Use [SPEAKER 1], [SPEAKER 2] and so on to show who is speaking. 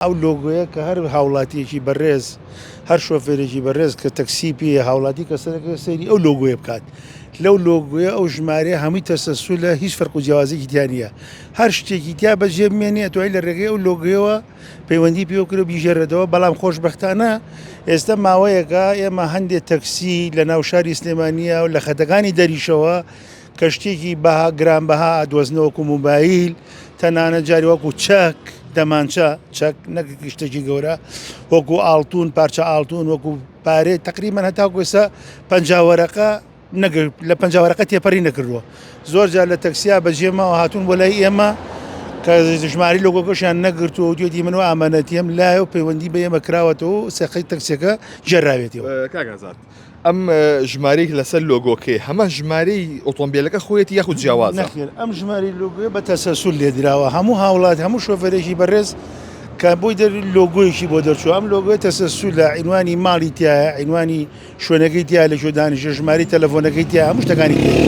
[SPEAKER 1] ئەو لۆگۆیە کە هەر هاوڵاتیەکی بەڕێز هەر شۆفێرێکی بەڕێز کە تەکسی پێ هاوڵاتی کەسەرەکە سەیری ئەو لۆگۆیە بکات لەو لۆگۆیە ئەو ژمارە هەمووی تەسەسولە هیچ فەرق و جیاوازێکی تیا نیە هەر شتێکی تیا بەجێ بمێنێ توای لە ڕێگەی ئەو لۆگۆیەوە پەیوەندی پێوەکرێ بیژێڕێتەوە بەڵام خۆشبەختانە ئێستا ماوەیەکە ئێمە هەندێک تەکسی لە ناو شاری سلێمانیە و لە خەتەکانی دەریشەوە کە شتێکی بەها گرانبەها دۆزنەوەکو موبایل تەنانەت جاری وەکو چەک دەمانچە چەک نەکە شتێکی گەورە وەکو ئاڵتون پارچە ئاڵتون وەکو پارێ تقریبان هەتاکو ئێستا پەنجاوەرەکە لە پەنجاوەرەکە تێپەڕی نەکردووە زۆر جار لە تەکسیا بەجێماوە هاتوون بۆ لای ئێمە کە ژماری لۆگۆکەشیان نەگرتووە و دیێتی منەوە ئامانەتیم لایە و پەیوەندی بە ئێمە کراوەتەوە و سەقەی تەکسیەکە ژێڕاوێتەوە.
[SPEAKER 2] کاکەزاد ئەم ژمارەی لەسەر لۆگۆکێ هەمە ژمارەی ئۆتۆمبیلەکە خۆیەتی یاخود جیاوازە
[SPEAKER 1] نەخێر ئەم ژماری لۆگۆیە بە تەسەسول لێدراوە هەموو هاوڵات هەموو شۆفێرێکی بەڕێز کە بۆی لۆگۆیشی بۆ دەرچوو ئەم لۆگۆی تەسەسول لە عینوانی ماڵی تایە عینوانی شوێنەکەی تیا لە ژۆ دانیشە ژماری تەلەفۆنەکەی تیا هەموو شتەکانی تێ